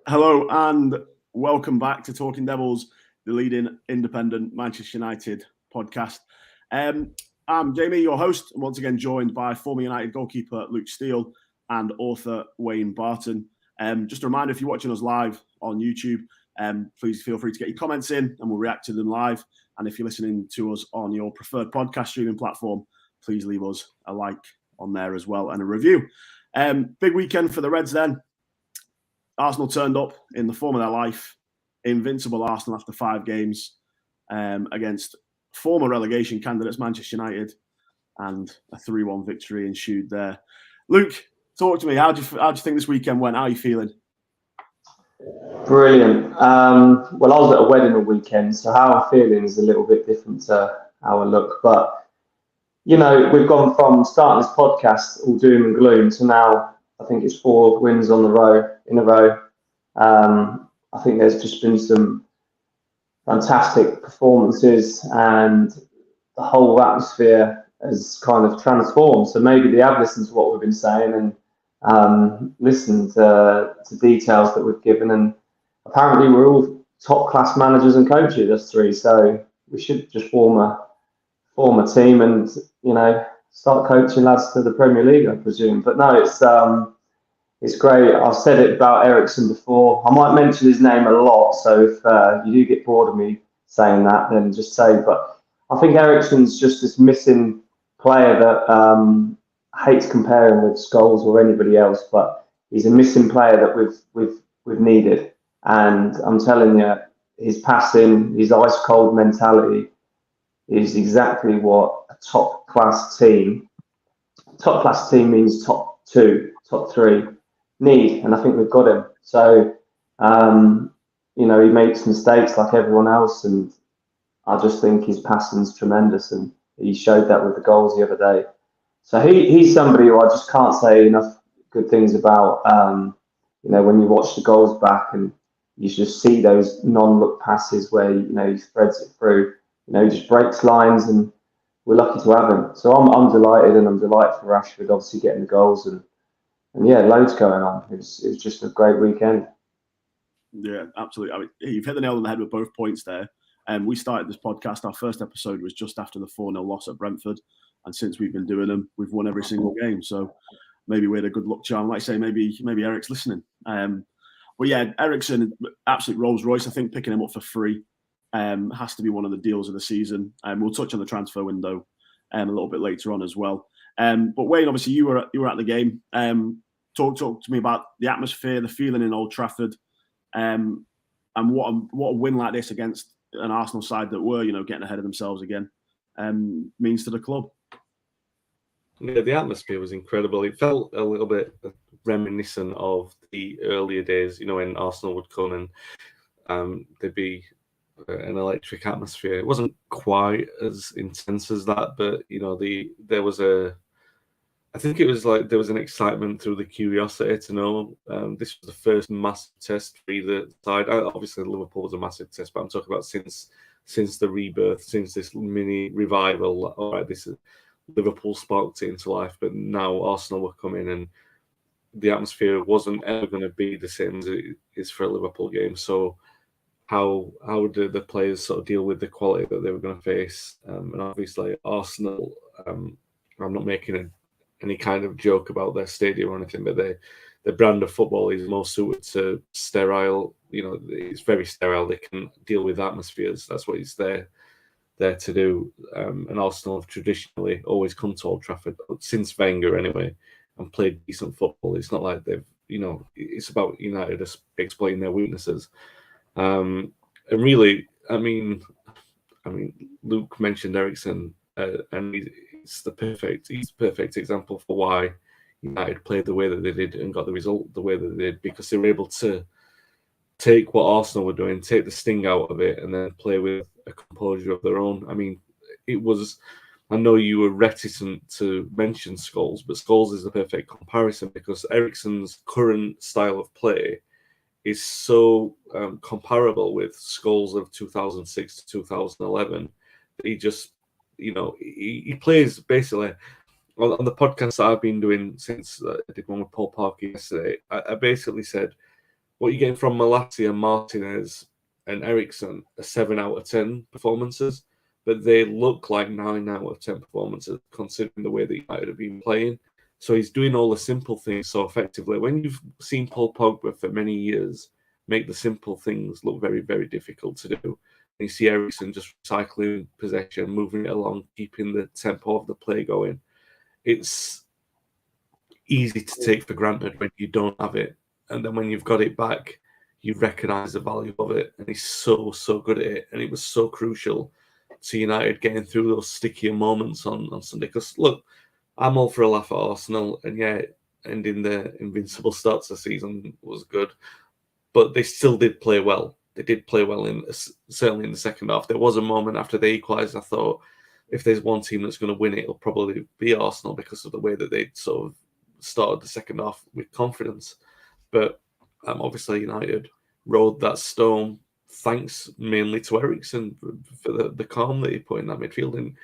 Hello and welcome back to Talking Devils, the leading independent Manchester United podcast. I'm Jamie, your host, once again joined by former United goalkeeper Luke Steele and author Wayne Barton. Just a reminder, if you're watching us live on YouTube, please feel free to get your comments in and we'll react to them live. And if you're listening to us on your preferred podcast streaming platform, please leave us a like on there as well and a review. Big weekend for the Reds then. Arsenal turned up in the form of their life, invincible Arsenal after 5 games against former relegation candidates Manchester United, and a 3-1 victory ensued there. Luke, talk to me. How do you think this weekend went? How are you feeling? Brilliant. Well, I was at a wedding all weekend, so how I'm feeling is a little bit different to how I look. But, you know, we've gone from starting this podcast all doom and gloom to now I think it's 4 wins in a row. I think there's just been some fantastic performances and the whole atmosphere has kind of transformed. So maybe they have listened to what we've been saying and listened to details that we've given. And apparently we're all top class managers and coaches, us three. So we should just form a team and, you know, start coaching lads to the Premier League, I presume. But no, it's great. I've said it about Eriksen before. I might mention his name a lot, so if you do get bored of me saying that, then just say. But I think Eriksen's just this missing player that hates comparing with Scholes or anybody else, but he's a missing player that we've needed. And I'm telling you, his passing, his ice cold mentality is exactly what a top class team. Top class team means top 2, top 3 need, and I think we've got him. So, you know, he makes mistakes like everyone else, and I just think his passing's tremendous, and he showed that with the goals the other day. So he's somebody who I just can't say enough good things about. You know, when you watch the goals back and you just see those non-look passes where, you know, he threads it through, you know, he just breaks lines, and we're lucky to have him. So I'm delighted, and I'm delighted for Rashford obviously getting the goals, and yeah, loads going on. It was just a great weekend. Yeah, absolutely. I mean, you've hit the nail on the head with both points there. We started this podcast. Our first episode was just after the 4-0 loss at Brentford, and since we've been doing them, we've won every single game. So maybe we had a good luck charm. Like I say, maybe Eric's listening. But yeah, Eriksen, absolute Rolls Royce. I think picking him up for free has to be one of the deals of the season. We'll touch on the transfer window a little bit later on as well. But Wayne, obviously you were at the game. Talk to me about the atmosphere, the feeling in Old Trafford, and what a win like this against an Arsenal side that were, you know, getting ahead of themselves again means to the club. Yeah, the atmosphere was incredible. It felt a little bit reminiscent of the earlier days, you know, when Arsenal would come and there'd be an electric atmosphere. It wasn't quite as intense as that, but you know, I think it was like there was an excitement through the curiosity to know. This was the first massive test for either side. Obviously, Liverpool was a massive test, but I'm talking about since the rebirth, since this mini revival. All right, this is Liverpool sparked it into life, but now Arsenal were coming, and the atmosphere wasn't ever going to be the same as it is for a Liverpool game. So, how did the players sort of deal with the quality that they were going to face? And obviously, Arsenal. I'm not making any kind of joke about their stadium or anything, but their brand of football is more suited to sterile. You know, it's very sterile. They can deal with atmospheres. That's what it's there to do. And Arsenal have traditionally always come to Old Trafford since Wenger anyway, and played decent football. It's not like they've, you know, it's about United exploiting their weaknesses. And really, I mean, Luke mentioned Eriksen, and he's the perfect example for why United played the way that they did and got the result the way that they did, because they were able to take what Arsenal were doing, take the sting out of it, and then play with a composure of their own. I mean, it was. I know you were reticent to mention Scholes, but Scholes is the perfect comparison because Eriksen's current style of play is so comparable with Scholes of 2006 to 2011. He just, you know, he plays basically on the podcast that I've been doing since I did one with Paul Parker yesterday. I basically said what you're getting from Malacia, Martinez, and Eriksson are 7 out of 10 performances, but they look like 9 out of 10 performances considering the way that he might have been playing. So he's doing all the simple things so effectively. When you've seen Paul Pogba for many years make the simple things look very, very difficult to do, and you see Eriksson just recycling possession, moving it along, keeping the tempo of the play going, it's easy to take for granted when you don't have it. And then when you've got it back, you recognise the value of it. And he's so good at it. And it was so crucial to United getting through those stickier moments on Sunday. Because, look, I'm all for a laugh at Arsenal. And, yeah, ending the invincible start to the season was good. But they still did play well. They did play well, certainly in the second half. There was a moment after they equalised, I thought, if there's one team that's going to win it, it'll probably be Arsenal because of the way that they sort of started the second half with confidence. But obviously United rode that storm thanks mainly to Eriksson for the calm that he put in that midfield. And,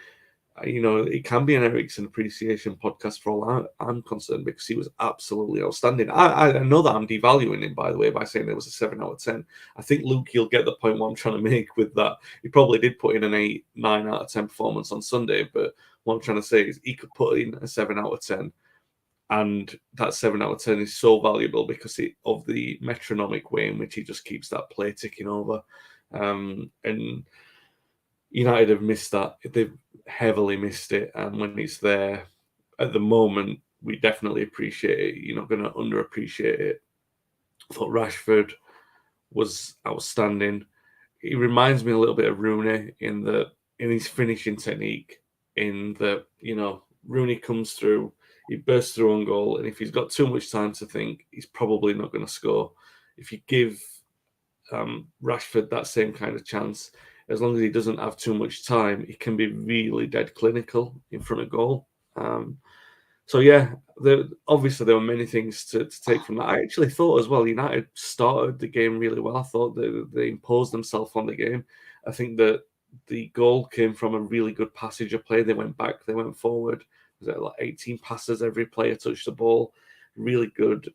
it can be an Eriksson appreciation podcast for all I'm concerned, because he was absolutely outstanding. I know that I'm devaluing him, by the way, by saying it was a 7 out of 10. I think, Luke, you'll get the point what I'm trying to make with that. He probably did put in an 9 out of 10 performance on Sunday, but what I'm trying to say is he could put in a 7 out of 10. And that 7 out of 10 is so valuable because of the metronomic way in which he just keeps that play ticking over. And United have missed that. They've heavily missed it. And when it's there, at the moment, we definitely appreciate it. You're not going to underappreciate it. I thought Rashford was outstanding. He reminds me a little bit of Rooney in his finishing technique. In the, Rooney comes through, he bursts through on goal, and if he's got too much time to think, he's probably not going to score. If you give Rashford that same kind of chance, as long as he doesn't have too much time, he can be really dead clinical in front of goal. So, yeah, obviously there were many things to take from that. I actually thought as well, United started the game really well. I thought they imposed themselves on the game. I think that the goal came from a really good passage of play. They went back, they went forward. Was it like 18 passes, every player touched the ball? Really good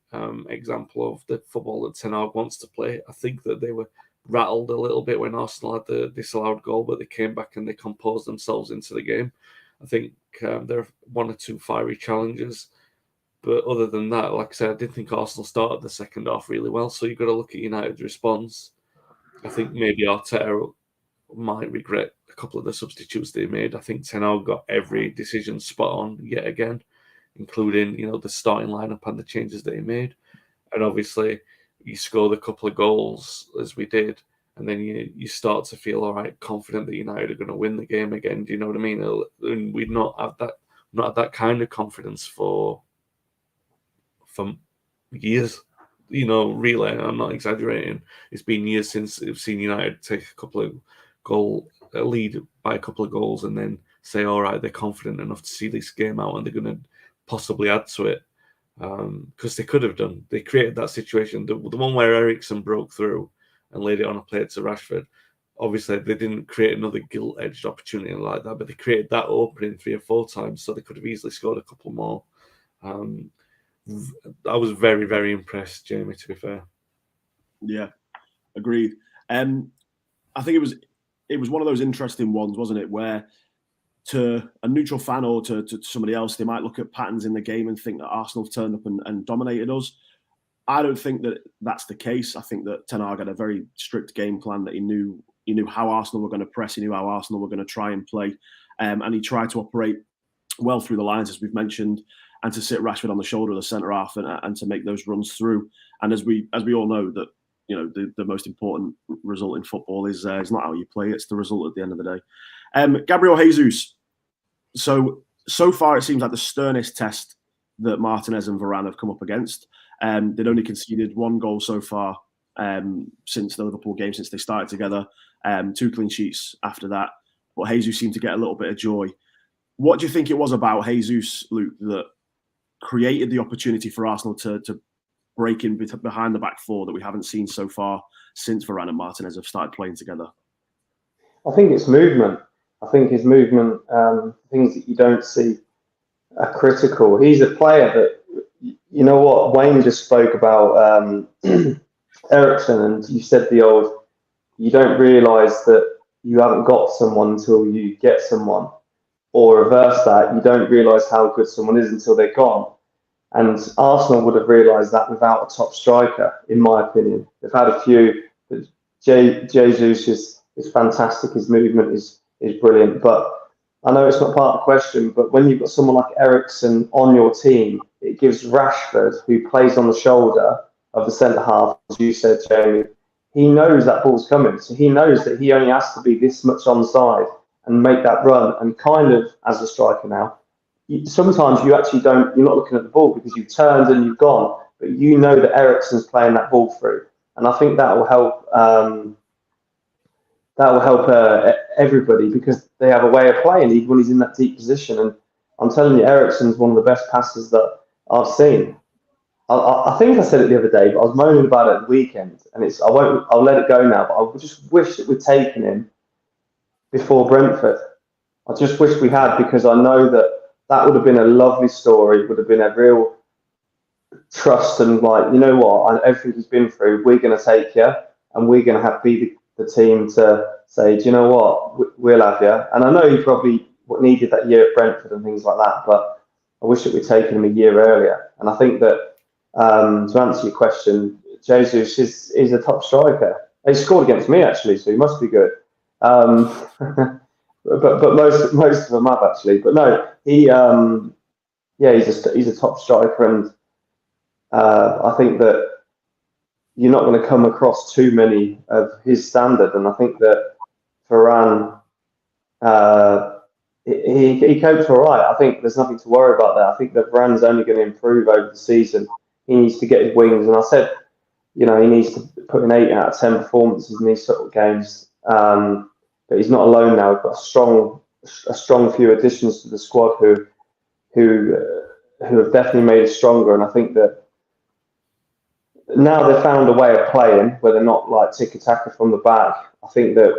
example of the football that Ten Hag wants to play. I think that they were rattled a little bit when Arsenal had the disallowed goal, but they came back and they composed themselves into the game. I think there are 1 or 2 fiery challenges. But other than that, like I said, I did think Arsenal started the second half really well. So you've got to look at United's response. I think maybe Arteta might regret a couple of the substitutes they made. I think Ten Hag got every decision spot on yet again, including, the starting lineup and the changes that he made. And obviously, you scored a couple of goals, as we did, and then you start to feel, all right, confident that United are going to win the game again. Do you know what I mean? And we'd not had that kind of confidence for years. Really, I'm not exaggerating. It's been years since we've seen United take a couple of lead by a couple of goals and then say, all right, they're confident enough to see this game out and they're going to possibly add to it. Because they could have done. They created that situation. The one where Eriksson broke through and laid it on a plate to Rashford. Obviously, they didn't create another gilt-edged opportunity like that, but they created that opening 3 or 4 times, so they could have easily scored a couple more. I was very, very impressed, Jamie, to be fair. Yeah, agreed. I think it was one of those interesting ones, wasn't it, where to a neutral fan or to somebody else, they might look at patterns in the game and think that Arsenal have turned up and dominated us. I don't think that that's the case. I think that Ten Hag had a very strict game plan, that he knew how Arsenal were going to press, he knew how Arsenal were going to try and play, and he tried to operate well through the lines, as we've mentioned, and to sit Rashford on the shoulder of the centre half and to make those runs through. And as we all know, that the most important result in football is not how you play; it's the result at the end of the day. Gabriel Jesus. So far, it seems like the sternest test that Martinez and Varane have come up against. They'd only conceded 1 goal so far since the Liverpool game, since they started together. 2 clean sheets after that. But Jesus seemed to get a little bit of joy. What do you think it was about Jesus, Luke, that created the opportunity for Arsenal to break in behind the back 4 that we haven't seen so far since Varane and Martinez have started playing together? I think it's movement. I think his movement, things that you don't see, are critical. He's a player that, Wayne just spoke about Eriksen, and you said you don't realise that you haven't got someone until you get someone, or reverse that, you don't realise how good someone is until they're gone. And Arsenal would have realised that without a top striker, in my opinion. They've had a few. Jesus is fantastic. His movement is brilliant. But I know it's not part of the question, but when you've got someone like Eriksen on your team, it gives Rashford, who plays on the shoulder of the centre half, as you said, Jamie, he knows that ball's coming. So he knows that he only has to be this much onside and make that run. And kind of, as a striker now, sometimes you're not looking at the ball because you've turned and you've gone, but you know that Eriksen's playing that ball through. And I think that will help. Everybody, because they have a way of playing even when he's in that deep position. And I'm telling you, Eriksen's one of the best passers that I've seen. I think I said it the other day, but I was moaning about it at the weekend, and I'll let it go now. But I just wish that we'd taken him before Brentford. I just wish we had, because I know that would have been a lovely story. It would have been a real trust and like, you know what, everything he's been through, we're going to take you, and we're going to be the team to say, do you know what, we'll have you. And I know he probably needed that year at Brentford and things like that, but I wish that we'd taken him a year earlier. And I think that, to answer your question, Jesus is a top striker. He scored against me, actually, so he must be good. But most of them have, actually. But no, he's a top striker, and I think that you're not going to come across too many of his standard. And I think that Varane, he copes all right. I think there's nothing to worry about there. I think that Varane's only going to improve over the season. He needs to get his wings. And I said, he needs to put in 8 out of 10 performances in these sort of games. But he's not alone now. We've got a strong few additions to the squad who have definitely made us stronger. And I think that now they've found a way of playing where they're not like tiki-taka from the back. I think that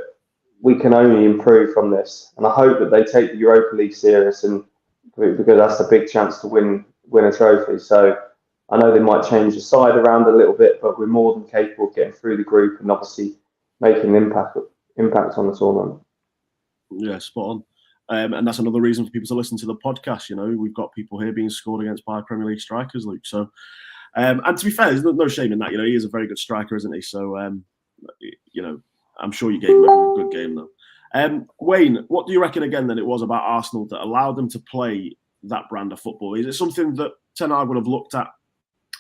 we can only improve from this, and I hope that they take the Europa League serious, and because that's a big chance to win a trophy. So I know they might change the side around a little bit, but we're more than capable of getting through the group and obviously making an impact on the tournament. Yeah, spot on. And that's another reason for people to listen to the podcast. We've got people here being scored against by Premier League strikers, Luke. So, and to be fair, there's no shame in that. He is a very good striker, isn't he? So, I'm sure you gave him a good game, though. Wayne, what do you reckon again that it was about Arsenal that allowed them to play that brand of football? Is it something that Ten Hag would have looked at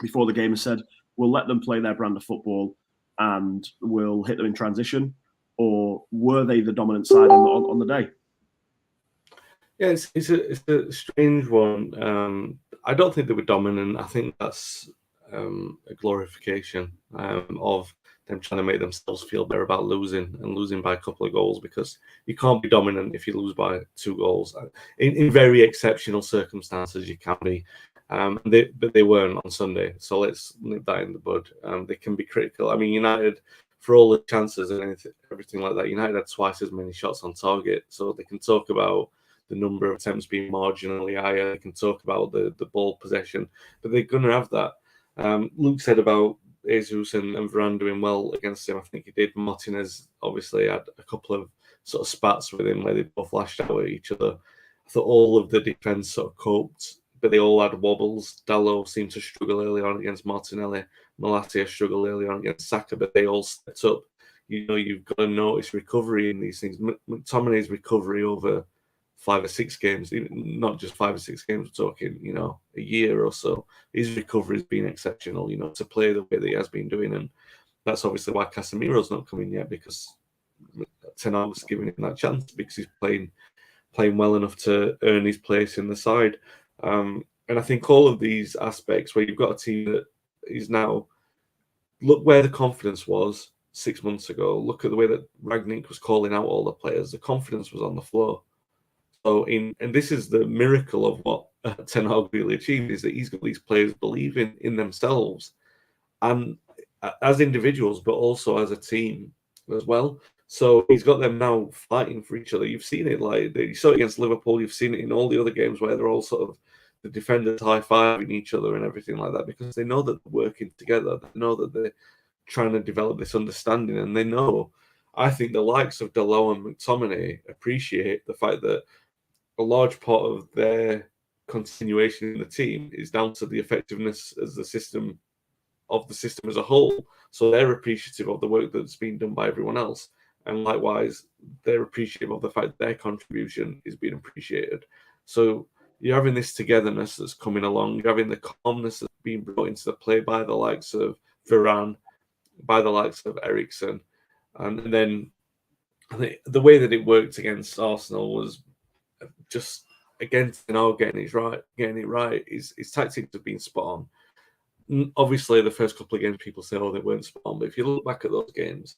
before the game and said, we'll let them play their brand of football and we'll hit them in transition? Or were they the dominant side on the day? Yeah, it's a strange one. I don't think they were dominant. I think that's a glorification of them trying to make themselves feel better about losing by a couple of goals, because you can't be dominant if you lose by 2 goals. In very exceptional circumstances, you can be. But they weren't on Sunday, so let's nip that in the bud. They can be critical. I mean, United, for all the chances and everything like that, United had twice as many shots on target, so they can talk about the number of attempts being marginally higher. They can talk about the ball possession, but they're going to have that. Luke said about Jesus and Varane doing well against him. I think he did. Martinez obviously had a couple of sort of spats with him where they both lashed out at each other. I thought all of the defence sort of coped, but they all had wobbles. Dalot seemed to struggle early on against Martinelli. Malacia struggled early on against Saka, but they all stepped up. You've got to notice recovery in these things. McTominay's recovery over 5 or 6 games, not just 5 or 6 games, we're talking, a year or so. His recovery has been exceptional, to play the way that he has been doing. And that's obviously why Casemiro's not coming yet, because Ten Hag's giving him that chance, because he's playing well enough to earn his place in the side. And I think all of these aspects where you've got a team that is now, look where the confidence was 6 months ago. Look at the way that Rangnick was calling out all the players. The confidence was on the floor. So, and this is the miracle of what Ten Hag really achieved, is that he's got these players believing in themselves, and as individuals, but also as a team as well. So he's got them now fighting for each other. You've seen it, you saw it against Liverpool. You've seen it in all the other games where they're all sort of the defenders high-fiving each other and everything like that, because they know that they're working together. They know that trying to develop this understanding, and they know. I think the likes of Delo and McTominay appreciate the fact that a large part of their continuation in the team is down to the effectiveness as the system as a whole. So they're appreciative of the work that's been done by everyone else, and likewise they're appreciative of the fact that their contribution is being appreciated. So you're having this togetherness that's coming along, you're having the calmness that's being brought into the play by the likes of Varane, by the likes of Eriksen. And then I think the way that it worked against Arsenal was just, again, getting it right. His tactics have been spot on. Obviously, the first couple of games, people say, they weren't spot on. But if you look back at those games,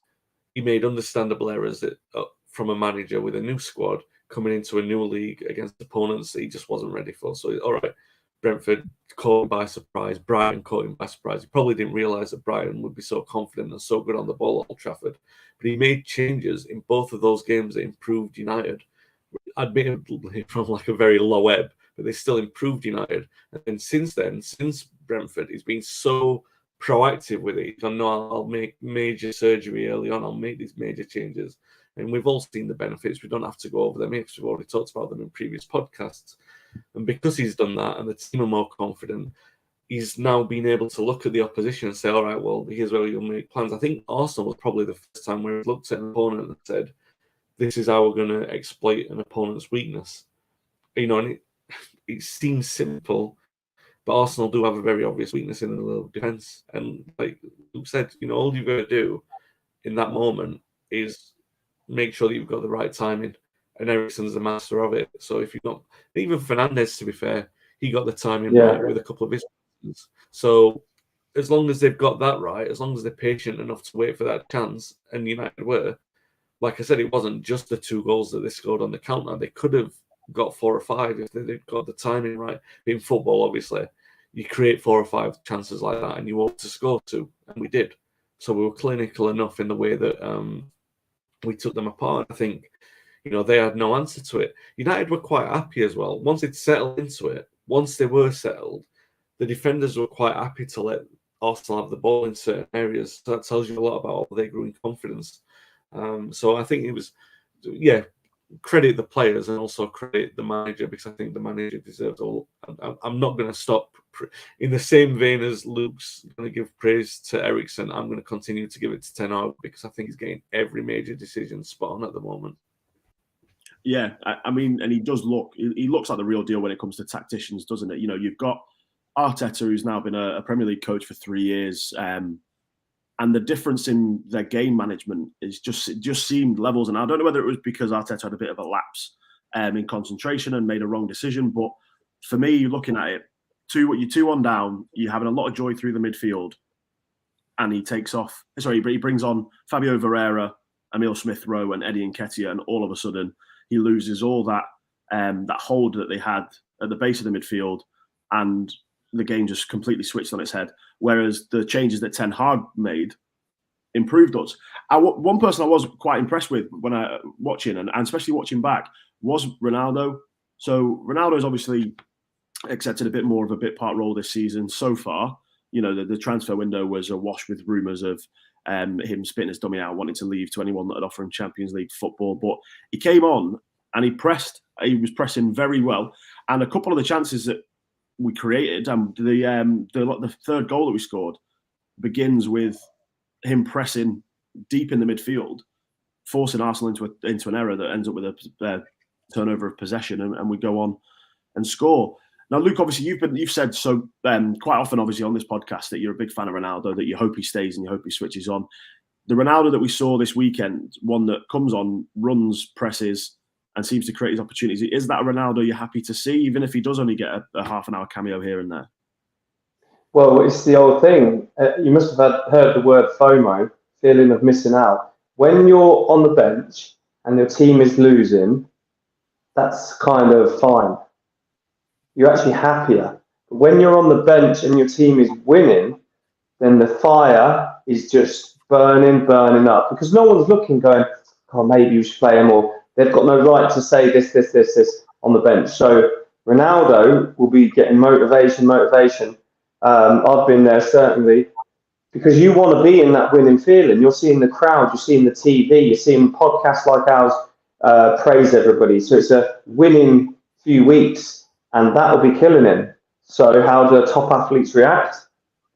he made understandable errors that from a manager with a new squad coming into a new league against opponents that he just wasn't ready for. So, all right, Brentford caught him by surprise. Brighton caught him by surprise. He probably didn't realise that Brighton would be so confident and so good on the ball at Old Trafford. But he made changes in both of those games that improved United. Admittedly from like a very low ebb, but they still improved United. And since then, since Brentford, he's been so proactive with it. I know I'll make major surgery early on. I'll make these major changes. And we've all seen the benefits. We don't have to go over them because we've already talked about them in previous podcasts. And because he's done that and the team are more confident, he's now been able to look at the opposition and say, all right, well, here's where you'll make plans. I think Arsenal was probably the first time where he looked at an opponent and said, this is how we're going to exploit an opponent's weakness. And it seems simple, but Arsenal do have a very obvious weakness in the little defence. And like Luke said, all you've got to do in that moment is make sure that you've got the right timing. And Eriksen's the master of it. So if you've got, even Fernandes, to be fair, he got the timing right with a couple of his. So as long as they've got that right, as long as they're patient enough to wait for that chance, and United were, like I said, it wasn't just the 2 goals that they scored on the counter. They could have got 4 or 5 if they'd got the timing right. In football, obviously, you create 4 or 5 chances like that and you hope to score 2, and we did. So we were clinical enough in the way that we took them apart. I think, they had no answer to it. United were quite happy as well. Once they'd settled into it, once they were settled, the defenders were quite happy to let Arsenal have the ball in certain areas. So that tells you a lot about how they grew in confidence. So I think it was, credit the players and also credit the manager, because I think the manager deserves all. I'm not going to stop. In the same vein as Luke's going to give praise to Eriksen, I'm going to continue to give it to Ten Hag, because I think he's getting every major decision spot on at the moment. Yeah, I mean, and he does look, he looks like the real deal when it comes to tacticians, doesn't it? You've got Arteta, who's now been a Premier League coach for 3 years, and the difference in their game management is just seemed levels. And I don't know whether it was because Arteta had a bit of a lapse in concentration and made a wrong decision, but for me, looking at it, you're 2-1 down, you're having a lot of joy through the midfield, and he brings on Fabio Vieira, Emile Smith-Rowe, and Eddie Nketiah, and all of a sudden he loses all that hold that they had at the base of the midfield, and the game just completely switched on its head. Whereas the changes that Ten Hag made improved us. One person I was quite impressed with when I watching, and especially watching back, was Ronaldo. So Ronaldo's obviously accepted a bit more of a bit part role this season so far. The transfer window was awash with rumours of him spitting his dummy out, wanting to leave to anyone that had offered him Champions League football. But he came on and he was pressing very well. And a couple of the chances that we created, the third goal that we scored begins with him pressing deep in the midfield, forcing Arsenal into an error that ends up with a turnover of possession, and we go on and score. Now, Luke, obviously you've said so quite often, obviously on this podcast, that you're a big fan of Ronaldo, that you hope he stays and you hope he switches on. The Ronaldo that we saw this weekend, one that comes on, runs, presses, and seems to create his opportunities. Is that a Ronaldo you're happy to see, even if he does only get a half an hour cameo here and there? Well, it's the old thing. You must have heard the word FOMO, feeling of missing out. When you're on the bench and your team is losing, that's kind of fine. You're actually happier. But when you're on the bench and your team is winning, then the fire is just burning up, because no one's looking going, oh, maybe you should play him, or they've got no right to say this on the bench. So Ronaldo will be getting motivation. I've been there, certainly. because you want to be in that winning feeling. You're seeing the crowd, you're seeing the TV, you're seeing podcasts like ours praise everybody. So it's a winning few weeks, and that'll be killing him. So how do top athletes react?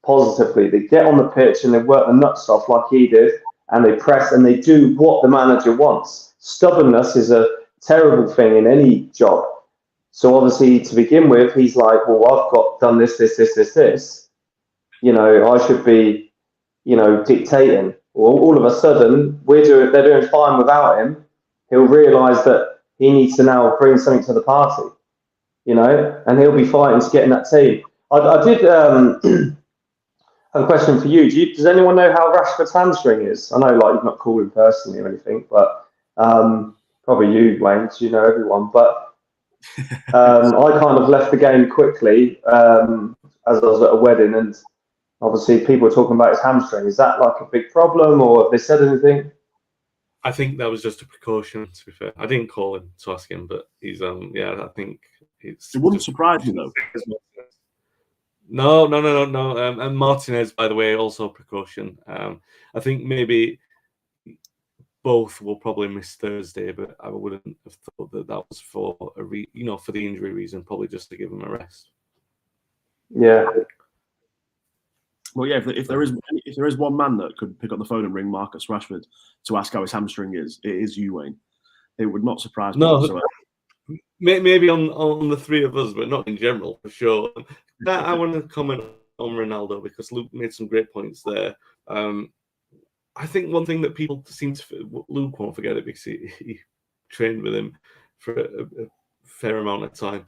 Positively. They get on the pitch and they work the nuts off like he did, and they press and they do what the manager wants. Stubbornness is a terrible thing in any job. So obviously, to begin with, he's like, well, I've done this. You know, I should be, you know, dictating. Well, all of a sudden, they're doing fine without him. He'll realise that he needs to now bring something to the party, you know, and he'll be fighting to get in that team. I did have a question for you. Does anyone know how Rashford's hamstring is? I know, like, you've not called him personally or anything, but probably you, Wayne, so you know everyone. But I kind of left the game quickly as I was at a wedding, and obviously people were talking about his hamstring. Is that like a big problem, or have they said anything? I think that was just a precaution, to be fair. I didn't call him to ask him, but he's I think it's. It wouldn't surprise me though. No. And Martinez, by the way, also a precaution. I think maybe both will probably miss Thursday, but I wouldn't have thought that was for for the injury reason, probably just to give him a rest. Yeah. Well, yeah. If there is one man that could pick up the phone and ring Marcus Rashford to ask how his hamstring is, it is you, Wayne. It would not surprise me whatsoever. Maybe on the three of us, but not in general, for sure. I want to comment on Ronaldo because Luke made some great points there. I think one thing that people seem to... Luke won't forget it because he trained with him for a fair amount of time.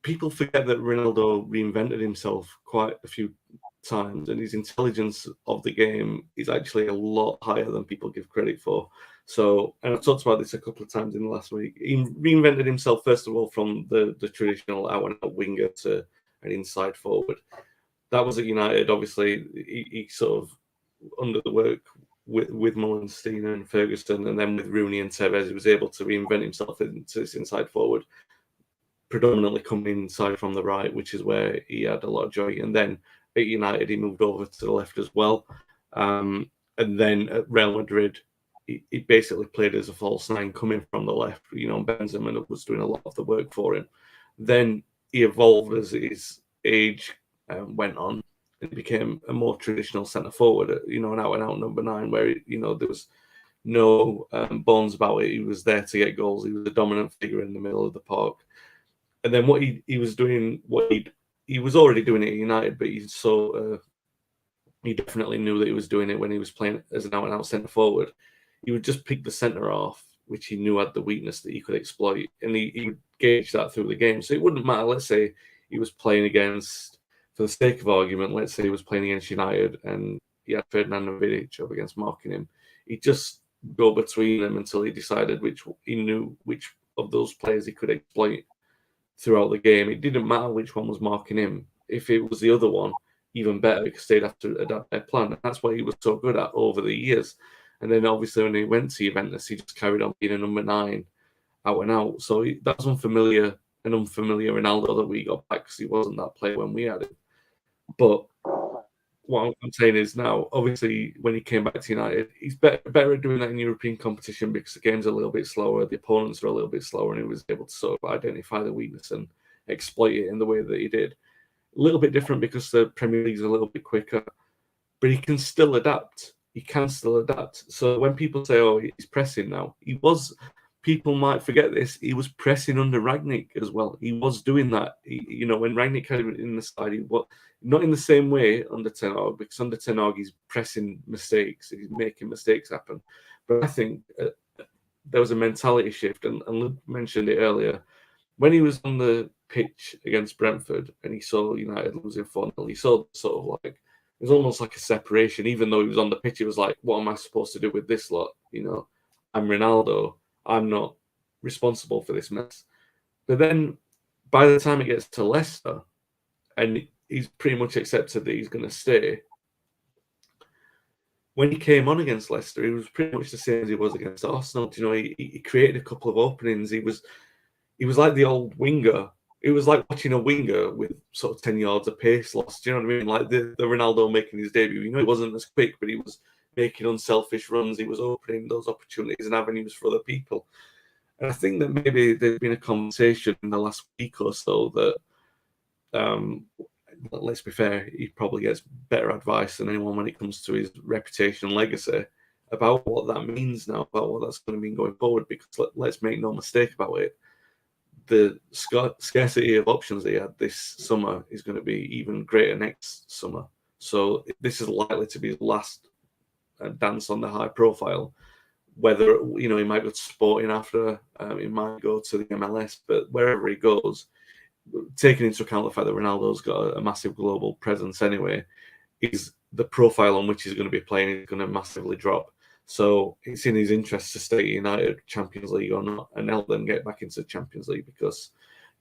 People forget that Ronaldo reinvented himself quite a few times, and his intelligence of the game is actually a lot higher than people give credit for. So, and I've talked about this a couple of times in the last week. He reinvented himself, first of all, from the traditional out-and-out winger to an inside forward. That was at United. Obviously, he sort of, under the work with Mullenstein and Ferguson, and then with Rooney and Tevez, he was able to reinvent himself into this inside forward, predominantly coming inside from the right, which is where he had a lot of joy. And then at United, he moved over to the left as well. And then at Real Madrid, he basically played as a false nine coming from the left. Benzema was doing a lot of the work for him. Then he evolved as his age went on and became a more traditional centre forward, an out-and-out number 9 where, there was no bones about it. He was there to get goals. He was a dominant figure in the middle of the park. And then what he was doing, he was already doing it at United, but he definitely knew that he was doing it when he was playing as an out-and-out centre forward. He would just pick the centre off, which he knew had the weakness that he could exploit, and he would gauge that through the game. So it wouldn't matter, let's say he was playing against, for the sake of argument, let's say he was playing against United and he had Ferdinand Vidic up against marking him. He'd just go between them until he decided which of those players he could exploit throughout the game. It didn't matter which one was marking him. If it was the other one, even better, because they'd have to adapt their plan. And that's what he was so good at over the years. And then obviously when he went to Juventus, he just carried on being a number 9 out and out. So that's an unfamiliar Ronaldo that we got back, because he wasn't that player when we had him. But what I'm saying is now, obviously, when he came back to United, he's better at doing that in European competition because the game's a little bit slower, the opponents are a little bit slower, and he was able to sort of identify the weakness and exploit it in the way that he did. A little bit different because the Premier League's a little bit quicker, but he can still adapt. So when people say, oh, he's pressing now, people might forget this, he was pressing under Rangnick as well. He was doing that. When Rangnick had him in the side, he was not in the same way under Ten Hag, because under Ten Hag, he's pressing mistakes. He's making mistakes happen. But I think there was a mentality shift, and Luke mentioned it earlier. When he was on the pitch against Brentford and he saw United losing 4-0, he saw sort of like, it was almost like a separation. Even though he was on the pitch, it was like, what am I supposed to do with this lot? I'm Ronaldo. I'm not responsible for this mess. But then by the time it gets to Leicester and he's pretty much accepted that he's going to stay, when he came on against Leicester, he was pretty much the same as he was against Arsenal. He created a couple of openings. He was like the old winger it was like watching a winger with sort of 10 yards of pace loss. Do you know what I mean? Like the Ronaldo making his debut. You know, he wasn't as quick, but he was making unselfish runs. He was opening those opportunities and avenues for other people. And I think that maybe there's been a conversation in the last week or so that, let's be fair, he probably gets better advice than anyone when it comes to his reputation and legacy about what that means now, about what that's going to mean going forward. Because let's make no mistake about it, the scarcity of options that he had this summer is going to be even greater next summer. So this is likely to be his last dance on the high profile. Whether, you know, he might go to Sporting after, he might go to the MLS, but wherever he goes, taking into account the fact that Ronaldo's got a massive global presence anyway, is the profile on which he's going to be playing is going to massively drop. So it's in his interest to stay at United, Champions League or not, and help them get back into the Champions League, because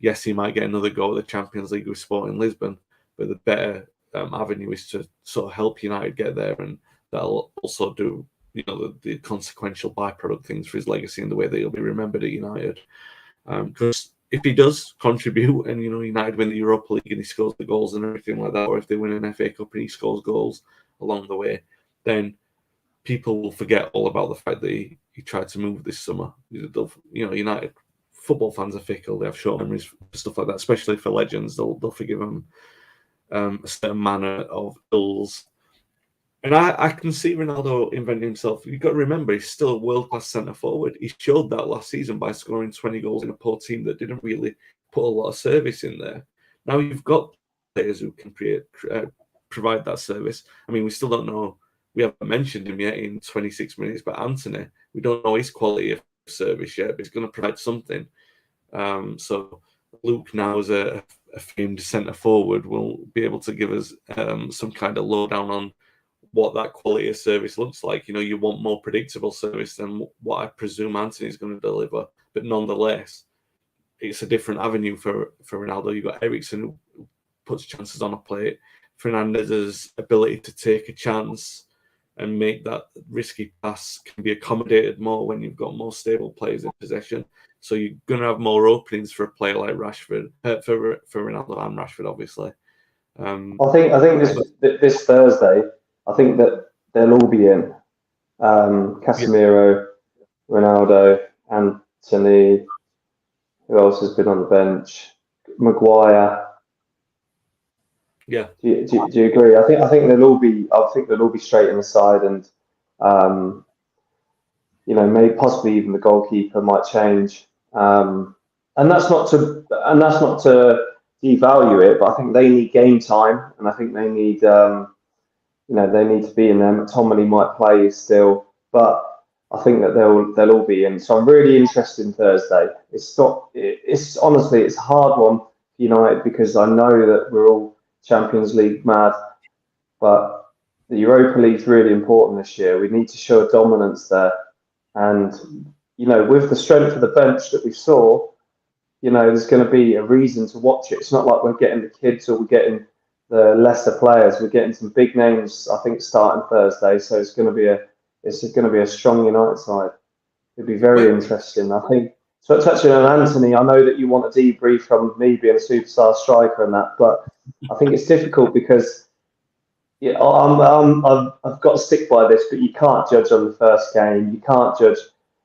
yes, he might get another go at the Champions League with Sporting Lisbon, but the better avenue is to sort of help United get there, and that'll also do, you know, the consequential byproduct things for his legacy and the way that he'll be remembered at United. Because if he does contribute and, you know, United win the Europa League and he scores the goals and everything like that, or if they win an FA Cup and he scores goals along the way, then people will forget all about the fact that he tried to move this summer. You know, United football fans are fickle. They have short memories for stuff like that, especially for legends. They'll forgive them a certain manner of ills. And I can see Ronaldo inventing himself. You've got to remember, he's still a world-class centre-forward. He showed that last season by scoring 20 goals in a poor team that didn't really put a lot of service in there. Now you've got players who can provide that service. I mean, we still don't know. We haven't mentioned him yet in 26 minutes, but Anthony, we don't know his quality of service yet, but he's going to provide something. So Luke, now as a famed centre-forward, will be able to give us some kind of lowdown on what that quality of service looks like. You know, you want more predictable service than what I presume Anthony's going to deliver, but nonetheless, it's a different avenue for Ronaldo. You've got Eriksen, who puts chances on a plate, Fernandez's ability to take a chance and make that risky pass can be accommodated more when you've got more stable players in possession. So you're going to have more openings for a player like Rashford, for Ronaldo and Rashford, obviously. I think this Thursday, I think that they'll all be in. Casemiro, Ronaldo, Anthony. Who else has been on the bench? Maguire. Yeah. Do you agree? I think they'll all be. I think they'll all be straight in the side, and you know, maybe possibly even the goalkeeper might change. And that's not to devalue it, but I think they need game time, and I think they need. You know, they need to be in there. McTominay might play still, but I think that they'll all be in. So I'm really interested in Thursday. It's honestly, it's a hard one for United, because I know that we're all Champions League mad, but the Europa League's really important this year. We need to show a dominance there, and you know, with the strength of the bench that we saw, you know, there's going to be a reason to watch it. It's not like we're getting the kids or we're getting the lesser players. We're getting some big names, I think, starting Thursday. So it's going to be a strong United side. It'll be very interesting. I think. So touching on Anthony, I know that you want a debrief from me being a superstar striker and that, but I think it's difficult because I've got to stick by this. But you can't judge on the first game. You can't judge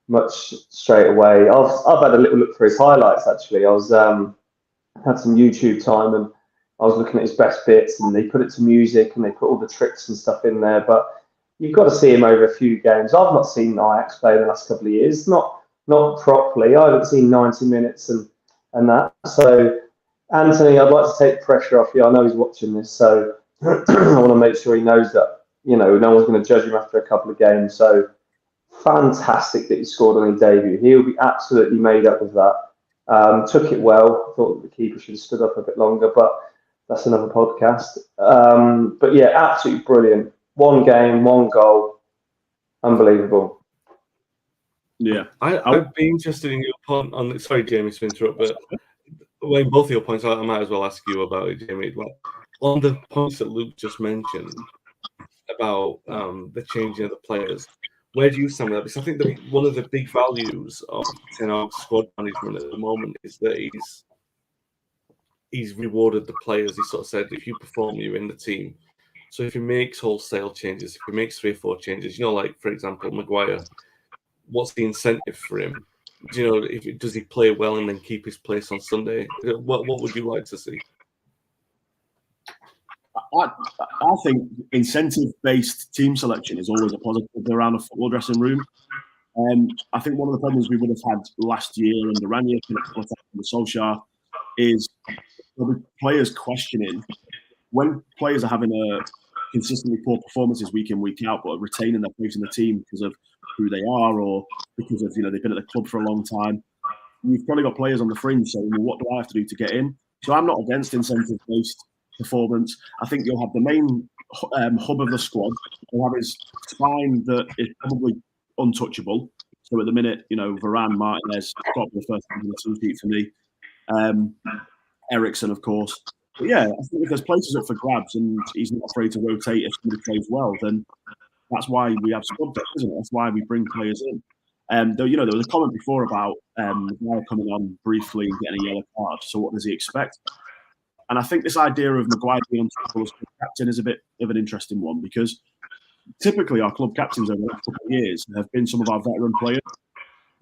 much straight away. I've had a little look for his highlights actually. I was had some YouTube time and I was looking at his best bits, and they put it to music and they put all the tricks and stuff in there. But you've got to see him over a few games. I've not seen Ajax play in the last couple of years, not properly. I haven't seen 90 minutes and that. So, Anthony, I'd like to take pressure off you. I know he's watching this, so I want to make sure he knows that, you know, no one's going to judge him after a couple of games. So, fantastic that he scored on his debut. He'll be absolutely made up with that. Took it well. Thought the keeper should have stood up a bit longer, but that's another podcast. But yeah, absolutely brilliant. One game, one goal. Unbelievable. Yeah. I'd be interested in your point on. Sorry, Jamie, to interrupt, but when both of your points, I might as well ask you about it, Jamie. Like, on the points that Luke just mentioned about the changing of the players, where do you stand with that? Because I think that one of the big values of Ten Hag's squad management at the moment is that he's he's rewarded the players. He sort of said, if you perform, you're in the team. So if he makes wholesale changes, if he makes 3 or 4 changes, like, for example, Maguire, what's the incentive for him? Does he play well and then keep his place on Sunday? What would you like to see? I think incentive-based team selection is always a positive around a football dressing room. I think one of the problems we would have had last year under Ranieri and the Solskjaer is the players questioning when players are having a consistently poor performances week in, week out, but are retaining their place in the team because of who they are or because of they've been at the club for a long time. You've probably got players on the fringe saying, well, what do I have to do to get in? So I'm not against incentive-based performance. I think you'll have the main hub of the squad. You'll have his spine that is probably untouchable. So at the minute, Varane, Martinez, got the first on the team sheet for me. Eriksen, of course. But yeah, I think if there's places up for grabs and he's not afraid to rotate if somebody plays well, then that's why we have squad depth, isn't it? That's why we bring players in. There was a comment before about Maguire coming on briefly and getting a yellow card. So what does he expect? And I think this idea of Maguire being untouchable as captain is a bit of an interesting one because typically our club captains over the last couple of years have been some of our veteran players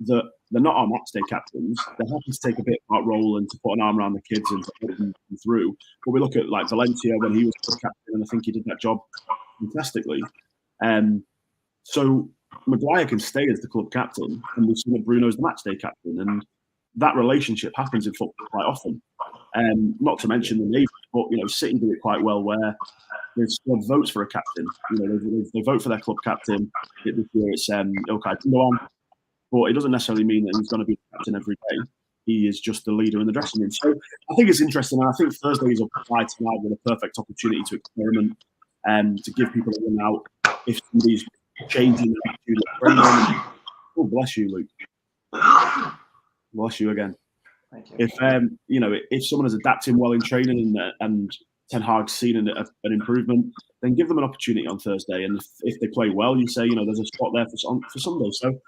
that they're not our matchday captains. They're happy to take a bit of that role and to put an arm around the kids and to put them through. But we look at like Valencia when he was club captain, and I think he did that job fantastically. So Maguire can stay as the club captain, and we've seen that Bruno's the matchday captain, and that relationship happens in football quite often. Not to mention the neighbours, but City do it quite well where the squad votes for a captain. They vote for their club captain. This year it's Ilkay Gundogan, but it doesn't necessarily mean that he's going to be the captain every day. He is just the leader in the dressing room. So I think it's interesting, and I think Thursday is up tonight with a perfect opportunity to experiment and to give people a win out if somebody's changing their attitude. Oh, bless you, Luke. Bless you again. Thank you. If someone is adapting well in training and Ten Hag's seen an improvement, then give them an opportunity on Thursday. And if they play well, you say there's a spot there for Sunday. So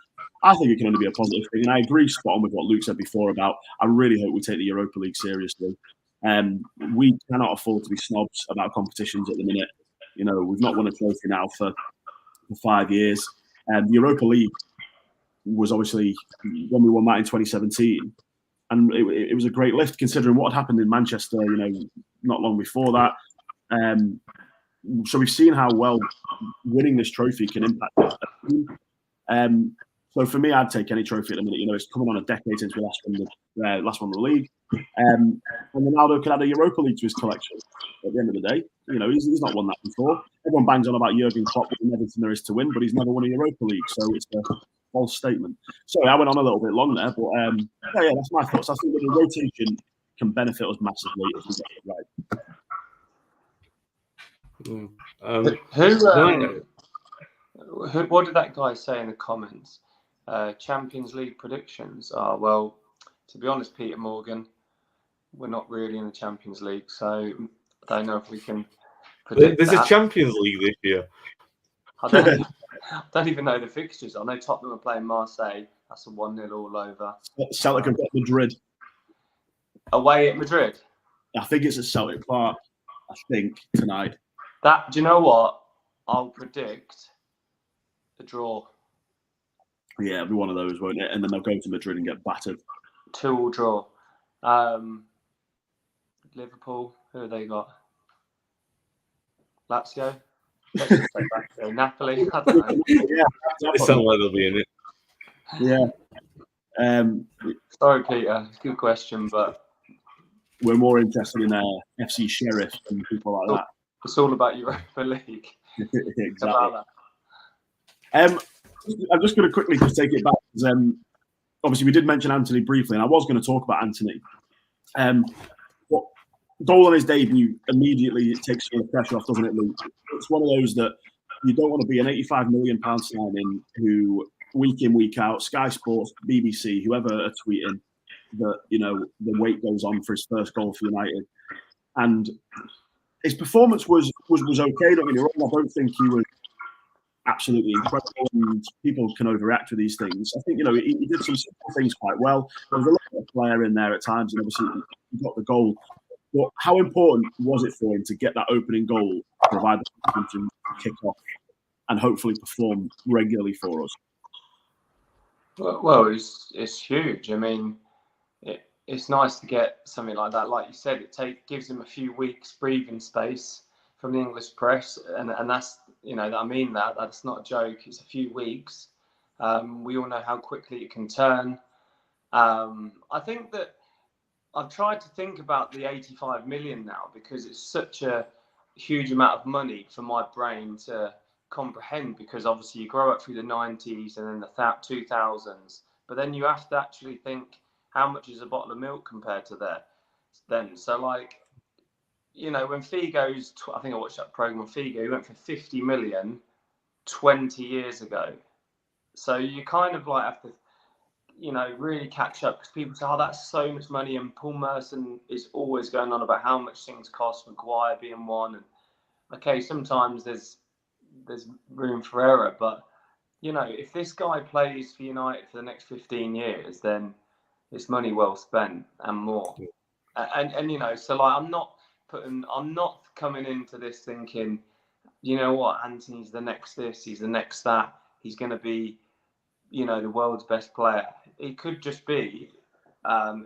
I think it can only be a positive thing. And I agree spot on with what Luke said before about I really hope we take the Europa League seriously. We cannot afford to be snobs about competitions at the minute. We've not won a trophy now for 5 years. The Europa League was obviously when we won that in 2017. And it was a great lift considering what had happened in Manchester, not long before that. So we've seen how well winning this trophy can impact the team. So for me, I'd take any trophy at the minute. It's coming on a decade since we last won the league. And Ronaldo could add a Europa League to his collection at the end of the day. He's not won that before. Everyone bangs on about Jurgen Klopp and everything there is to win, but he's never won a Europa League. So it's a false statement. Sorry, I went on a little bit long there, but yeah, that's my thoughts. I think that the rotation can benefit us massively if we get it right. What did that guy say in the comments? Champions League predictions are, well, to be honest, Peter Morgan, we're not really in the Champions League, so I don't know if we can predict There's that. a Champions League this year. I don't even know the fixtures. I know Tottenham are playing Marseille. That's a 1-0 all over. Celtic have got Madrid. Away at Madrid? I think it's at Celtic Park, tonight. Do you know what? I'll predict a draw. Yeah, it'll be one of those, won't it? And then they'll go to Madrid and get battered. 2-2 draw. Liverpool, who have they got? Lazio? Napoli? I don't know. Yeah, it sounds like they'll be in it. Yeah. Sorry, Peter. It's a good question, but we're more interested in FC Sheriff and people like that. It's all about Europa League. Exactly. I'm just going to quickly just take it back because obviously we did mention Anthony briefly, and I was going to talk about Anthony. But goal on his debut immediately it takes some of the pressure off, doesn't it, Luke? It's one of those that you don't want to be an £85 million signing who week in, week out, Sky Sports, BBC, whoever are tweeting that the weight goes on for his first goal for United, and his performance was okay. Don't get me wrong. I don't think he was absolutely incredible, and people can overreact to these things. I think he did some simple things quite well. There was a lot of player in there at times, and obviously he got the goal. But how important was it for him to get that opening goal, provide the momentum to kick off, and hopefully perform regularly for us? Well, it's huge. I mean, it's nice to get something like that. Like you said, gives him a few weeks breathing space from the English press, and that's, I mean that's not a joke. It's a few weeks. We all know how quickly it can turn. I think that I've tried to think about the 85 million now, because it's such a huge amount of money for my brain to comprehend, because obviously you grow up through the 90s and then the 2000s, but then you have to actually think, how much is a bottle of milk compared to then? So like, when Figo's, I think I watched that program on Figo, he went for 50 million 20 years ago. So you kind of like have to, really catch up, because people say, oh, that's so much money. And Paul Merson is always going on about how much things cost, Maguire being one. And okay, sometimes there's room for error, but if this guy plays for United for the next 15 years, then it's money well spent and more. And so like, I'm not coming into this thinking, Anthony's the next this, he's the next that, he's going to be, the world's best player. It could just be a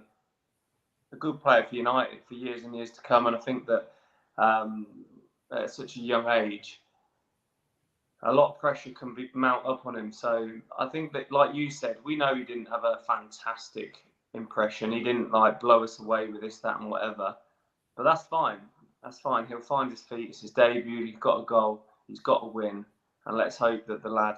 good player for United for years and years to come. And I think that at such a young age, a lot of pressure can mount up on him. So I think that, like you said, we know he didn't have a fantastic impression. He didn't like blow us away with this, that, and whatever. But that's fine. That's fine. He'll find his feet. It's his debut. He's got a goal. He's got a win. And let's hope that the lad,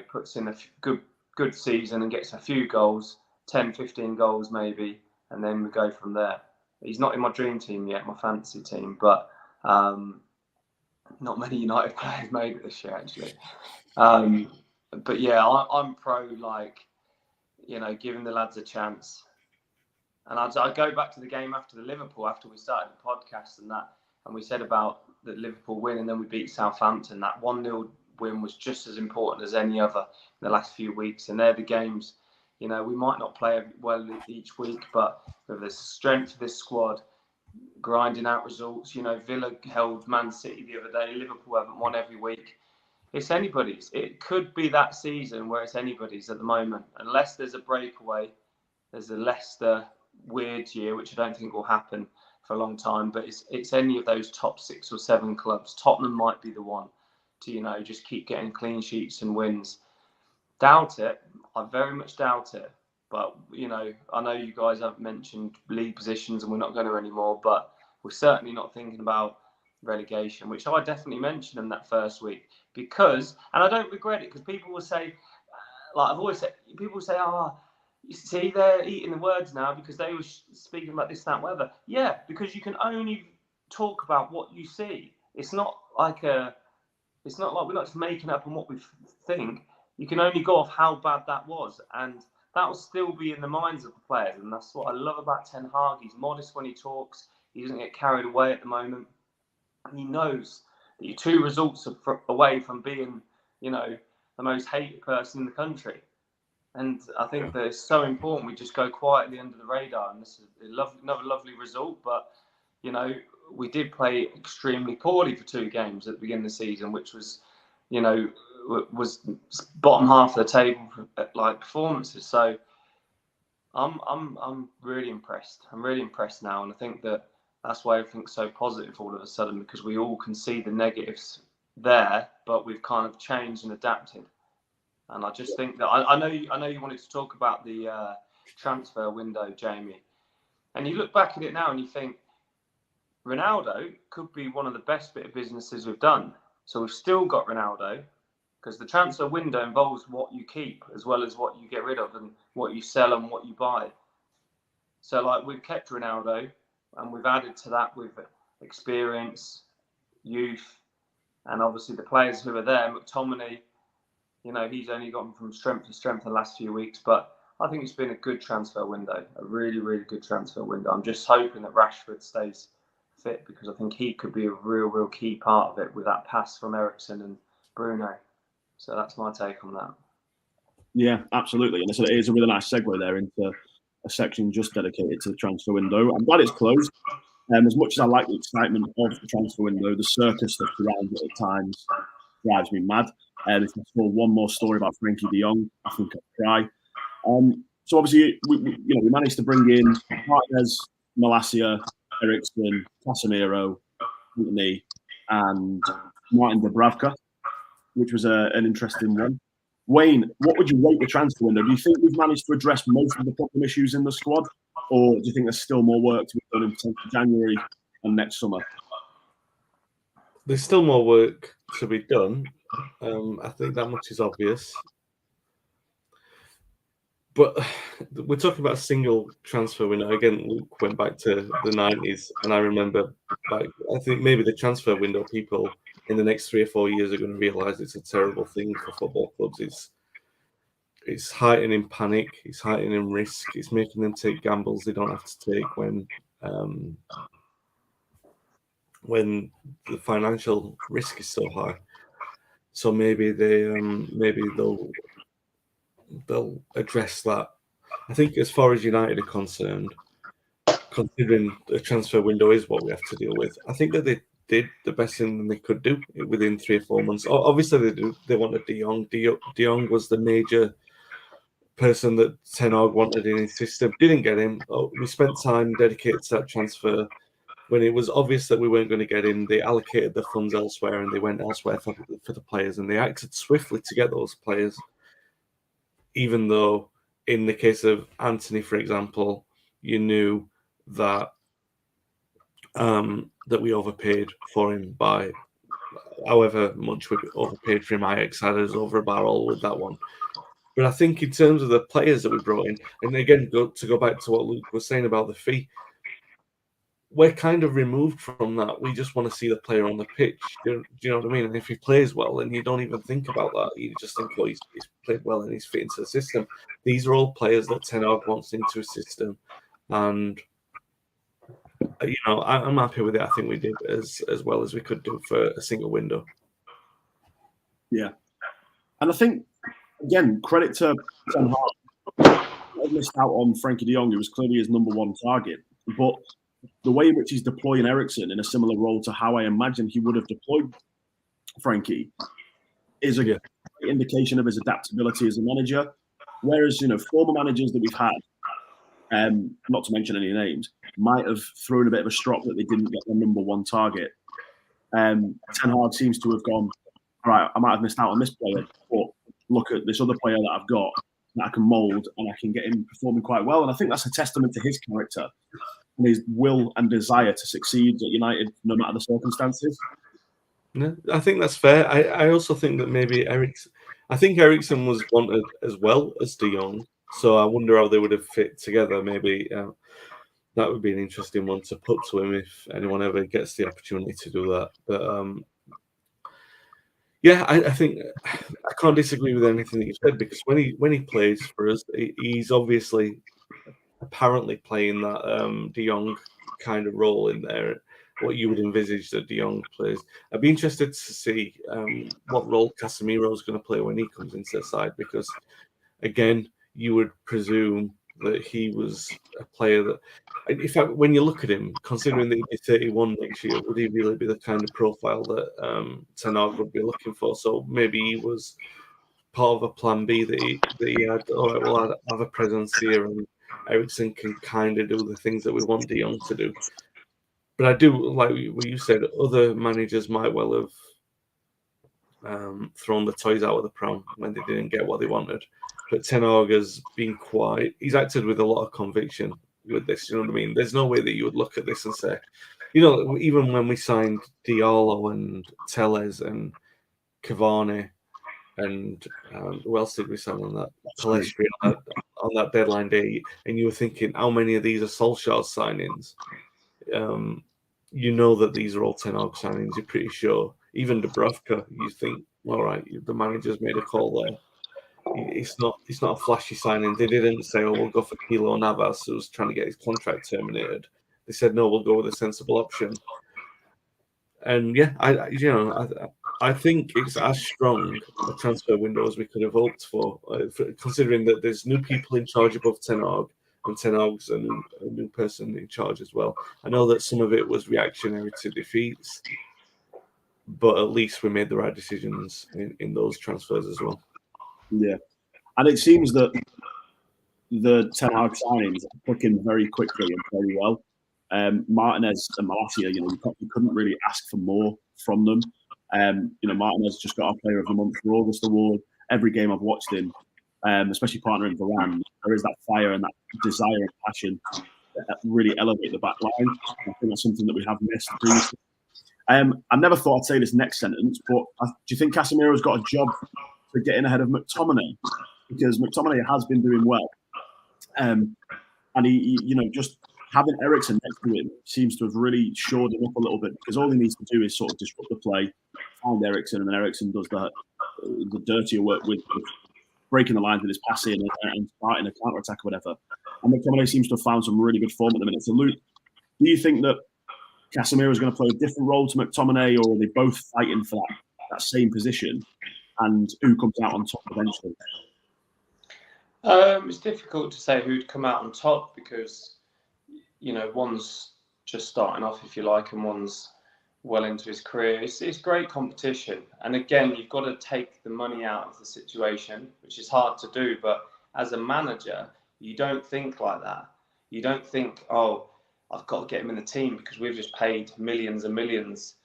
puts in a good season and gets a few goals, 10, 15 goals maybe, and then we go from there. He's not in my dream team yet, my fantasy team, but not many United players made it this year, actually. But yeah, I'm pro, giving the lads a chance. And I go back to the game after we started the podcast and we said about the Liverpool win, and then we beat Southampton. That 1-0 win was just as important as any other in the last few weeks. And they're the games, we might not play well each week, but with the strength of this squad, grinding out results, Villa held Man City the other day, Liverpool haven't won every week. It's anybody's. It could be that season where it's anybody's at the moment, unless there's a breakaway. There's a Leicester weird year, which I don't think will happen for a long time, but it's any of those top 6 or 7 clubs. Tottenham might be the one to, just keep getting clean sheets and wins. Doubt it. I very much doubt it. But, I know you guys have mentioned league positions and we're not going to anymore, but we're certainly not thinking about relegation, which I definitely mentioned in that first week, because, and I don't regret it, because people will say, like I've always said, people say, you see, they're eating the words now because they were speaking about this, that, whatever. Yeah, because you can only talk about what you see. It's not like we're not just making up on what we think. You can only go off how bad that was, and that will still be in the minds of the players. And that's what I love about Ten Hag. He's modest when he talks. He doesn't get carried away at the moment. And he knows that you're 2 results away from being, the most hated person in the country. And I think that it's so important we just go quietly under the radar. And this is another lovely result. But, we did play extremely poorly for 2 games at the beginning of the season, which was, was bottom half of the table for performances. So I'm really impressed. I'm really impressed now. And I think that's why everything's so positive all of a sudden, because we all can see the negatives there, but we've kind of changed and adapted. And I just think that I know you wanted to talk about the transfer window, Jamie. And you look back at it now and you think Ronaldo could be one of the best bit of businesses we've done. So we've still got Ronaldo, because the transfer window involves what you keep as well as what you get rid of and what you sell and what you buy. So we've kept Ronaldo and we've added to that with experience, youth, and obviously the players who are there. McTominay, he's only gotten from strength to strength the last few weeks, but I think it's been a good transfer window, a really, really good transfer window. I'm just hoping that Rashford stays fit, because I think he could be a real, real key part of it with that pass from Eriksen and Bruno. So that's my take on that. Yeah, absolutely. And it is a really nice segue there into a section just dedicated to the transfer window. I'm glad it's closed. As much as I like the excitement of the transfer window, the circus that surrounds it at times drives me mad. If I saw one more story about Frankie de Jong, I think I'd cry. So obviously, we managed to bring in Martinez, Malacia, Ericsson, Casemiro, Anthony, and Martin Dubravka, which was an interesting one. Wayne, what would you rate the transfer window? Do you think we've managed to address most of the problem issues in the squad, or do you think there's still more work to be done in January and next summer? There's still more work to be done. I think that much is obvious. But we're talking about a single transfer window. Again, Luke went back to the 90s, and I remember, I think maybe the transfer window, people in the next 3 or 4 years are going to realise it's a terrible thing for football clubs. It's heightening panic, it's heightening risk, it's making them take gambles they don't have to take when the financial risk is so high. So maybe they'll address that. I think as far as United are concerned, considering the transfer window is what we have to deal with, I think that they did the best thing they could do within 3 or 4 months. Obviously, they wanted De Jong. De Jong was the major person that Ten Hag wanted in his system. Didn't get him. We spent time dedicated to that transfer. When it was obvious that we weren't going to get him, they allocated the funds elsewhere and they went elsewhere for the players, and they acted swiftly to get those players. Even though, in the case of Anthony, for example, you knew that that we overpaid for him by however much we overpaid for him. Ajax had us over a barrel with that one. But I think in terms of the players that we brought in, and again, to go back to what Luke was saying about the fee, we're kind of removed from that. We just want to see the player on the pitch. Do you know what I mean? And if he plays well, then you don't even think about that. You just think, oh, he's played well and he's fit into the system. These are all players that Ten Hag wants into a system. And, I'm happy with it. I think we did as well as we could do for a single window. Yeah. And I think, again, credit to Ten Hag. I missed out on Frankie de Jong, who was clearly his number one target. But the way in which he's deploying Ericsson in a similar role to how I imagine he would have deployed Frankie is a great indication of his adaptability as a manager. Whereas, former managers that we've had, not to mention any names, might have thrown a bit of a strop that they didn't get their number one target. Ten Hag seems to have gone, all right, I might have missed out on this player, but look at this other player that I've got that I can mould and I can get him performing quite well. And I think that's a testament to his character and his will and desire to succeed at United, no matter the circumstances. No, I think that's fair. I also think that maybe Ericsson was wanted as well as De Jong, so I wonder how they would have fit together. Maybe that would be an interesting one to put to him if anyone ever gets the opportunity to do that. But I think I can't disagree with anything that you said, because when he plays for us, he's obviously apparently playing that De Jong kind of role in there, what you would envisage that De Jong plays. I'd be interested to see what role Casemiro is going to play when he comes into the side, because, again, you would presume that he was a player that, in fact, when you look at him, considering that he'd be 31 next year, would he really be the kind of profile that Ten Hag would be looking for? So maybe he was part of a plan B that he had. All right, well, I'd have a presence here, and Ericsson can kind of do the things that we want De Jong to do. But I do, like what you said, other managers might well have thrown the toys out of the pram when they didn't get what they wanted. But Ten Hag has been he's acted with a lot of conviction with this, you know what I mean? There's no way that you would look at this and say, even when we signed Diallo and Tellez and Cavani and who else did we sign on that? Palestri on that deadline day, and you were thinking, how many of these are Solskjaer's signings? That these are all Ten Hag signings, you're pretty sure. Even Dubravka, you think, all right, the manager's made a call there. It's not a flashy signing. They didn't say, oh, we'll go for Kilo Navas, who's trying to get his contract terminated. They said, no, we'll go with a sensible option. And I think it's as strong a transfer window as we could have hoped for, considering that there's new people in charge above Ten Hag, Ten Hag's a new person in charge as well. I know that some of it was reactionary to defeats, but at least we made the right decisions in those transfers as well. Yeah, and it seems that the Ten Hag signings are clicking very quickly and very well. Martinez and Malacia, you couldn't really ask for more from them. Martinez just got our Player of the Month for August award. Every game I've watched him, especially partnering Varane, there is that fire and that desire and passion that really elevate the back line. I think that's something that we have missed previously. I never thought I'd say this next sentence, but do you think Casemiro's got a job for getting ahead of McTominay? Because McTominay has been doing well. And he just having Eriksen next to him seems to have really shored him up a little bit, because all he needs to do is sort of disrupt the play, find Eriksen, and then Eriksen does the dirtier work with breaking the lines with his passing and starting a counter attack or whatever. And McTominay seems to have found some really good form at the minute. So, Luke, do you think that Casemiro is going to play a different role to McTominay, or are they both fighting for that same position? And who comes out on top eventually? It's difficult to say who'd come out on top, because one's just starting off, if you like, and one's well into his career. It's great competition, and again, you've got to take the money out of the situation, which is hard to do. But as a manager, you don't think like that. You don't think, oh, I've got to get him in the team because we've just paid millions and millions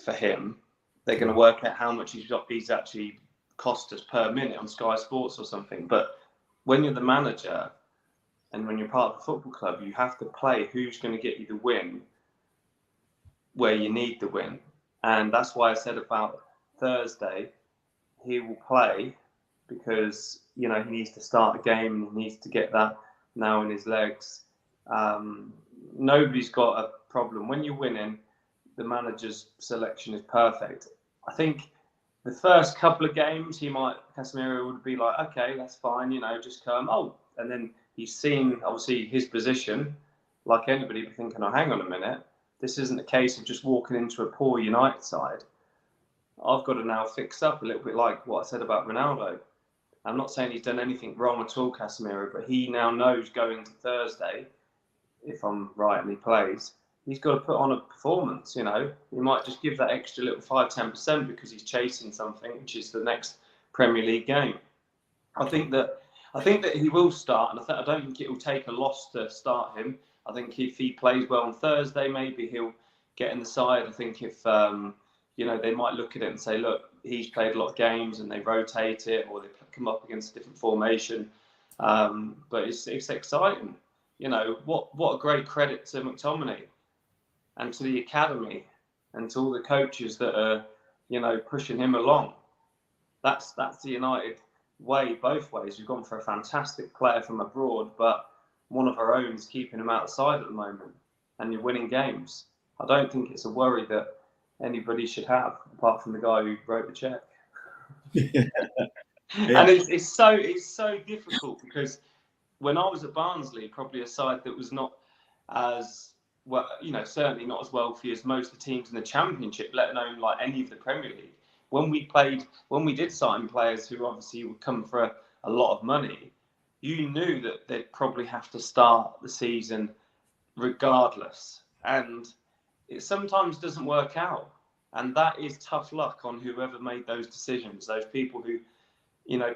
for him. They're going to work out how much he's actually cost us per minute on Sky Sports or something. But when you're the manager and when you're part of the football club, you have to play who's going to get you the win where you need the win. And that's why I said about Thursday, he will play because, he needs to start a game. He needs to get that now in his legs. Nobody's got a problem. When you're winning, the manager's selection is perfect. I think the first couple of games, Casemiro would be like, okay, that's fine, just come. Oh, and then he's seen, obviously, his position, like anybody, be thinking, oh, hang on a minute. This isn't a case of just walking into a poor United side. I've got to now fix up a little bit, like what I said about Ronaldo. I'm not saying he's done anything wrong at all, Casemiro, but he now knows going to Thursday, if I'm right and he plays, he's got to put on a performance. He might just give that extra little 5-10% because he's chasing something, which is the next Premier League game. I think that he will start, and I don't think it will take a loss to start him. I think if he plays well on Thursday, maybe he'll get in the side. I think if they might look at it and say, look, he's played a lot of games, and they rotate it, or they come up against a different formation. But it's exciting. What a great credit to McTominay and to the academy and to all the coaches that are, pushing him along. That's the United way, both ways. We've gone for a fantastic player from abroad, but one of our own is keeping him outside at the moment, and you're winning games. I don't think it's a worry that anybody should have, apart from the guy who wrote the check. Yeah. And it's so difficult, because when I was at Barnsley, probably a side that was not as well, certainly not as wealthy as most of the teams in the Championship, let alone like any of the Premier League. When we did sign players who obviously would come for a lot of money, you knew that they'd probably have to start the season regardless. And it sometimes doesn't work out. And that is tough luck on whoever made those decisions, those people who,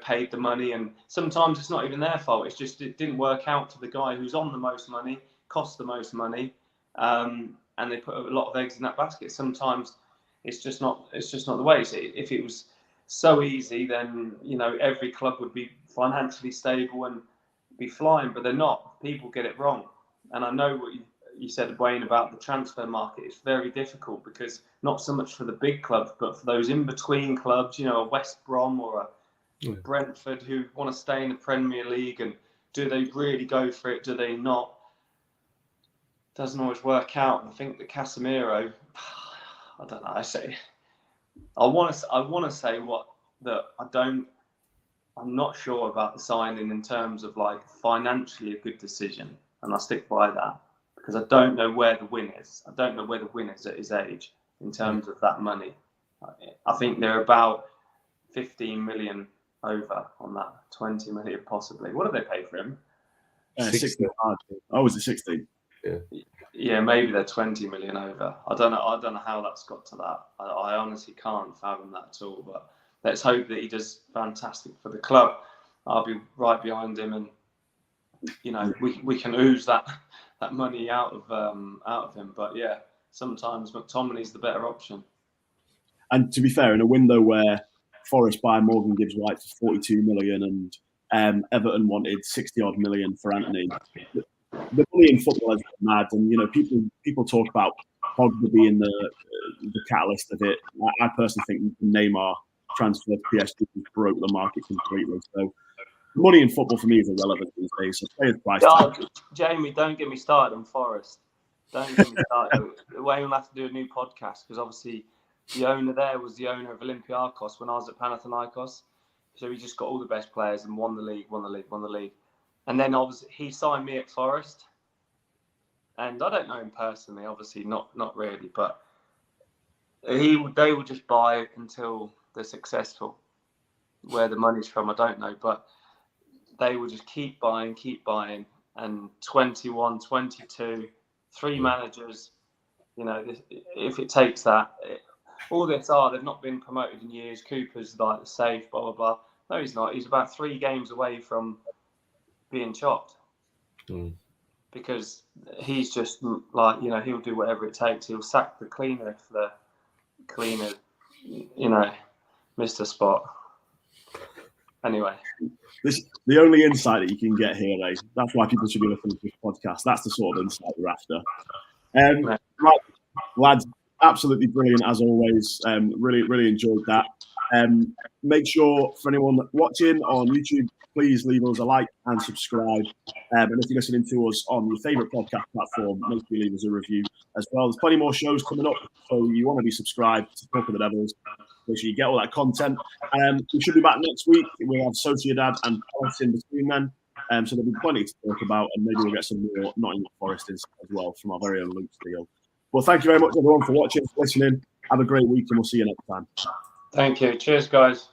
paid the money. And sometimes it's not even their fault. It's just it didn't work out to the guy who's on the most money, cost the most money, and they put a lot of eggs in that basket. Sometimes it's just not the way. So if it was so easy, then every club would be financially stable and be flying, but they're not. People get it wrong. And I know what you said, Wayne, about the transfer market. It's very difficult, because not so much for the big clubs, but for those in-between clubs, a West Brom or a Brentford who want to stay in the Premier League, and do they really go for it? Do they not? Doesn't always work out. And I think that Casemiro, I don't know. I want to say I'm not sure about the signing in terms of like financially a good decision, and I stick by that, because I don't know where the win is. I don't know where the win is at his age in terms of that money. I think they're about 15 million over on that, 20 million possibly. What do they pay for him? 16. Oh, was it 16? Yeah, maybe they're 20 million over. I don't know how that's got to that. I honestly can't fathom that at all. But let's hope that he does fantastic for the club. I'll be right behind him, and we can ooze that money out of him. But yeah, sometimes McTominay's the better option. And to be fair, in a window where Forest buy Morgan Gibbs White for 42 million and Everton wanted 60 odd million for Anthony, the money in football is mad. And people talk about Pogba being the catalyst of it. I personally think Neymar transfer to PSG broke the market completely. So money in football for me is irrelevant these days. So players' price tag. Jamie, don't get me started on Forest. Don't get me started. Wayne will have to do a new podcast because obviously the owner there was the owner of Olympiakos when I was at Panathinaikos. So he just got all the best players and won the league. And then obviously he signed me at Forest. And I don't know him personally, obviously not really, but they will just buy until they're successful. Where the money's from, I don't know, but they will just keep buying. And 21, 22, 3 managers, if it takes that. They've not been promoted in years. Cooper's like safe, blah, blah, blah. No, he's not. He's about 3 games away from being chopped. Because he's just like, he'll do whatever it takes. He'll sack the cleaner if the cleaner, missed a spot. Anyway. The only insight that you can get here, eh? That's why people should be listening to this podcast. That's the sort of insight we're after. Right, lads, absolutely brilliant as always. Really, really enjoyed that. Make sure for anyone watching on YouTube, please leave us a like and subscribe. And if you're listening to us on your favourite podcast platform, make sure you leave us a review as well. There's plenty more shows coming up, so you want to be subscribed to Talk of the Devils. Make sure you get all that content. We should be back next week. We'll have Sociedad and Palace in between then. So there'll be plenty to talk about, and maybe we'll get some more Nottingham Forest as well from our very own Luke Steele. Well, thank you very much, everyone, for watching, listening. Have a great week, and we'll see you next time. Thank you. Cheers, guys.